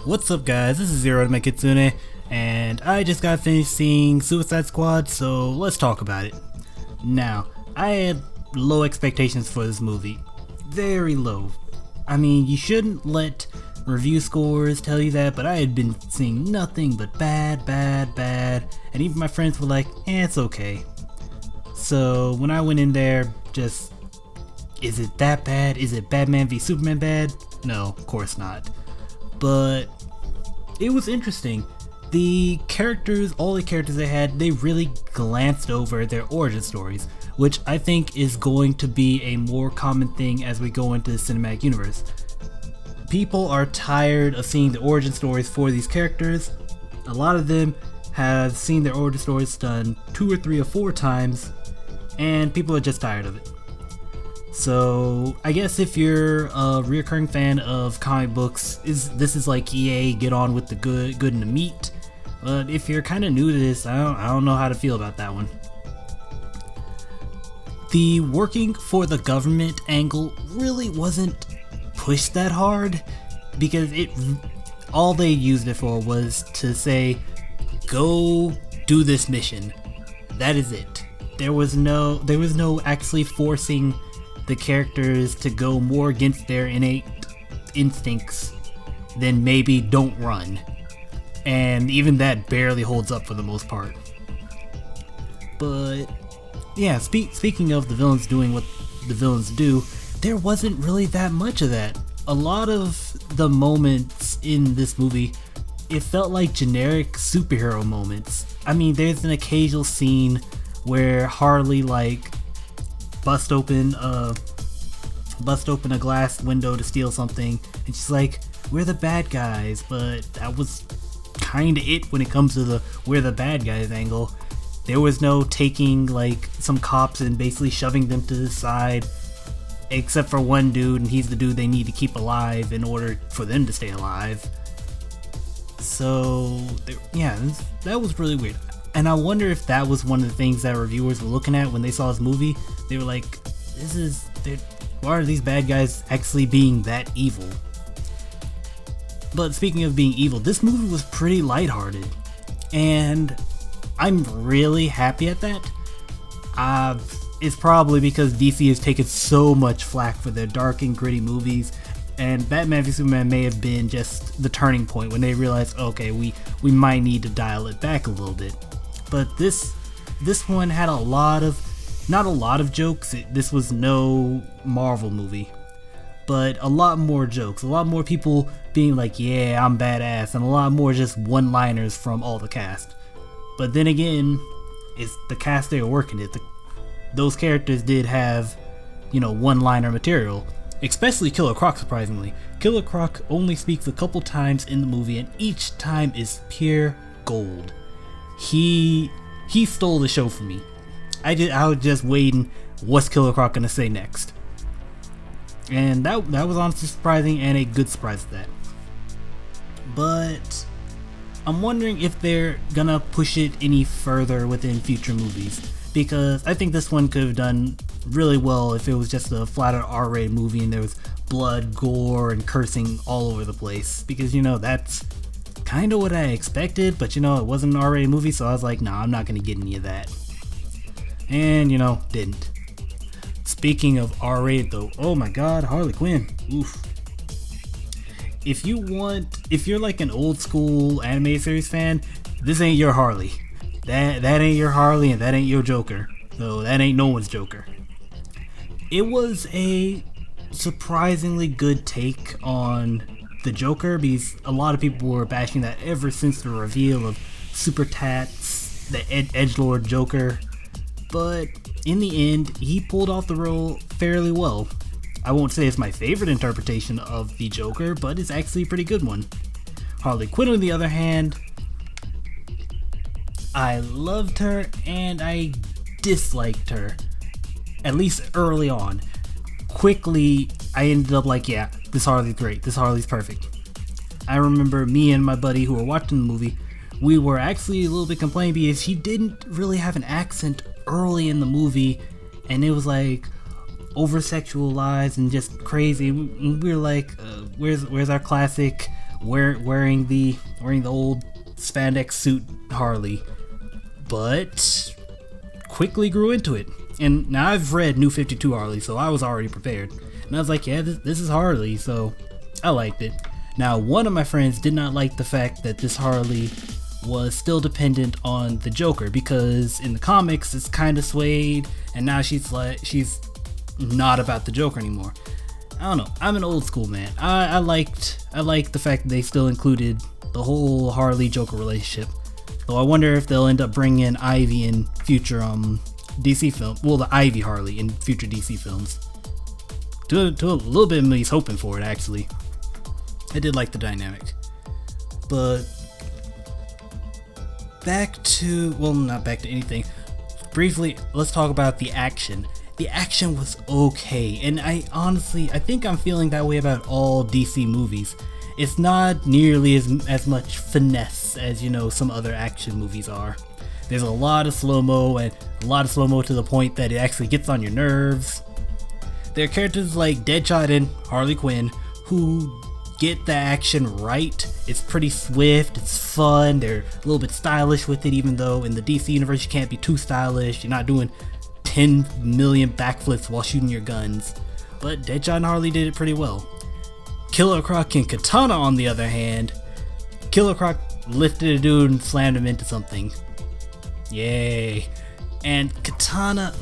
What's up guys, this is Zero to my Kitsune, and I just got finished seeing Suicide Squad, so let's talk about it. Now, I had low expectations for this movie. Very low. I mean, you shouldn't let review scores tell you that, but I had been seeing nothing but bad, and even my friends were like, it's okay. So when I went in there, just, is it that bad? Is it Batman v Superman bad? No, of course not. But it was interesting. The characters, all the characters they had, they really glanced over their origin stories, which I think is going to be a more common thing as we go into the cinematic universe. People are tired of seeing the origin stories for these characters. A lot of them have seen their origin stories done 2 or 3 or 4 times, and people are just tired of it. So I guess if you're a reoccurring fan of comic books, this is like EA, get on with the good and the meat. But if you're kind of new to this, I don't know how to feel about that one. The working for the government angle really wasn't pushed that hard, because all they used it for was to say, go do this mission. That is it. There was no actually forcing the characters to go more against their innate instincts than maybe don't run. And even that barely holds up for the most part. But yeah, speaking of the villains doing what the villains do, there wasn't really that much of that. A lot of the moments in this movie, it felt like generic superhero moments. I mean, there's an occasional scene where Harley bust open a glass window to steal something, and she's like, we're the bad guys, but that was kinda it when it comes to the we're the bad guys angle. There was no taking some cops and basically shoving them to the side, except for one dude, and he's the dude they need to keep alive in order for them to stay alive. So yeah, that was really weird. And I wonder if that was one of the things that reviewers were looking at when they saw this movie. They were like, why are these bad guys actually being that evil? But speaking of being evil, this movie was pretty lighthearted, and I'm really happy at that. It's probably because DC has taken so much flack for their dark and gritty movies, and Batman v Superman may have been just the turning point when they realized, okay, we might need to dial it back a little bit. But this one had not a lot of jokes. This was no Marvel movie, but a lot more jokes, a lot more people being like, yeah, I'm badass, and a lot more just one-liners from all the cast. But then again, it's the cast they were working with. Those characters did have, one-liner material, especially Killer Croc, surprisingly. Killer Croc only speaks a couple times in the movie, and each time is pure gold. He stole the show from me. I was just waiting, what's Killer Croc gonna say next? And that was honestly surprising, and a good surprise at that. But I'm wondering if they're gonna push it any further within future movies, because I think this one could have done really well if it was just a flat-out R-rated movie and there was blood, gore, and cursing all over the place, because that's kind of what I expected, but it wasn't an R-rated movie, so I was like, nah, I'm not gonna get any of that. And didn't. Speaking of R-rated though, oh my god, Harley Quinn, oof. If you're like an old school anime series fan, this ain't your Harley. That ain't your Harley, and that ain't your Joker. So that ain't no one's Joker. It was a surprisingly good take on the Joker, because a lot of people were bashing that ever since the reveal of Super Tats, the edgelord Joker. But in the end, he pulled off the role fairly well. I won't say it's my favorite interpretation of the Joker, but it's actually a pretty good one. Harley Quinn, on the other hand, I loved her and I disliked her, at least early on. Quickly, I ended up like, yeah, this Harley's great, this Harley's perfect. I remember me and my buddy who were watching the movie, we were actually a little bit complaining because she didn't really have an accent early in the movie, and it was over sexualized and just crazy. We were like, where's our classic wearing the old spandex suit Harley, but quickly grew into it. And now I've read New 52 Harley, so I was already prepared. And I was like, yeah, this is Harley, so I liked it. Now, one of my friends did not like the fact that this Harley was still dependent on the Joker, because in the comics it's kind of swayed, and now she's not about the Joker anymore. I don't know. I'm an old school man. I liked the fact that they still included the whole Harley Joker relationship. Though I wonder if they'll end up bringing in Ivy in future DC film. Well, the Ivy Harley in future DC films. To a little bit of me is hoping for it, actually. I did like the dynamic. But not back to anything. Briefly, let's talk about the action. The action was okay, and I think I'm feeling that way about all DC movies. It's not nearly as much finesse as, some other action movies are. There's a lot of slow-mo, and a lot of slow-mo to the point that it actually gets on your nerves. There are characters like Deadshot and Harley Quinn who get the action right. It's pretty swift, it's fun, they're a little bit stylish with it, even though in the DC universe you can't be too stylish. You're not doing 10 million backflips while shooting your guns. But Deadshot and Harley did it pretty well. Killer Croc and Katana, on the other hand, Killer Croc lifted a dude and slammed him into something. Yay. And Katana,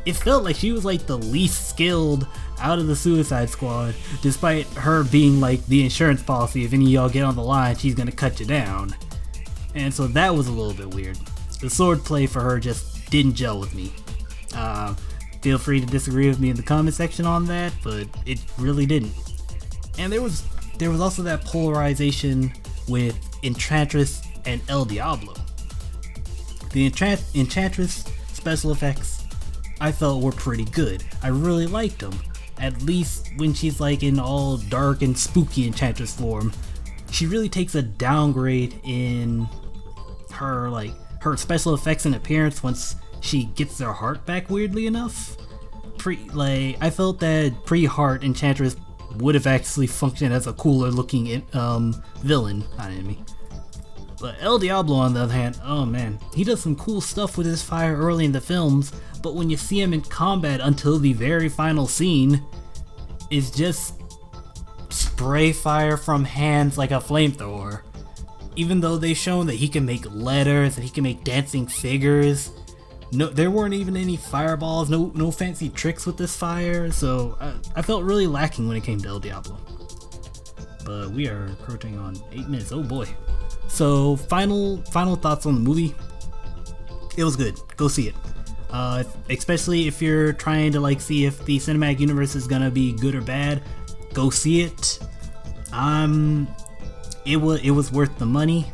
it felt like she was like the least skilled out of the Suicide Squad, despite her being like the insurance policy. If any of y'all get on the line, she's gonna cut you down. And so that was a little bit weird. The sword play for her just didn't gel with me. Feel free to disagree with me in the comment section on that, but it really didn't. And there was also that polarization with Enchantress and El Diablo. The Enchantress special effects I felt were pretty good. I really liked them. At least when she's like in all dark and spooky Enchantress form. She really takes a downgrade in her special effects and appearance once she gets her heart back, weirdly enough. I felt that pre-heart Enchantress would have actually functioned as a cooler looking villain, not enemy. But El Diablo, on the other hand, oh man, he does some cool stuff with his fire early in the films, but when you see him in combat until the very final scene, it's just spray fire from hands like a flamethrower. Even though they've shown that he can make letters, that he can make dancing figures, no, there weren't even any fireballs, no fancy tricks with this fire, so I felt really lacking when it came to El Diablo. But we are approaching on 8 minutes, oh boy. So final thoughts on the movie. It was good. Go see it. Especially if you're trying to see if the cinematic universe is gonna be good or bad. Go see it. It was worth the money,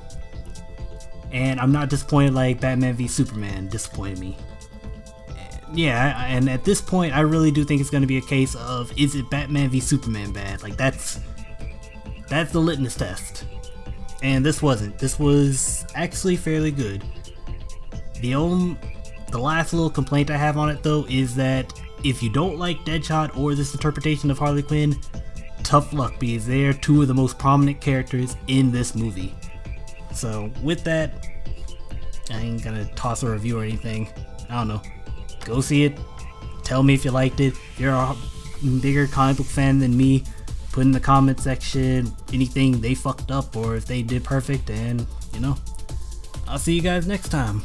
and I'm not disappointed like Batman v Superman disappointed me. Yeah, and at this point, I really do think it's gonna be a case of, is it Batman v Superman bad? Like that's the litmus test. And this wasn't. This was actually fairly good. The last little complaint I have on it though is that if you don't like Deadshot or this interpretation of Harley Quinn, tough luck, because they are two of the most prominent characters in this movie. So with that, I ain't gonna toss a review or anything. I don't know. Go see it. Tell me if you liked it. If you're a bigger comic book fan than me, put in the comment section anything they fucked up or if they did perfect, and I'll see you guys next time.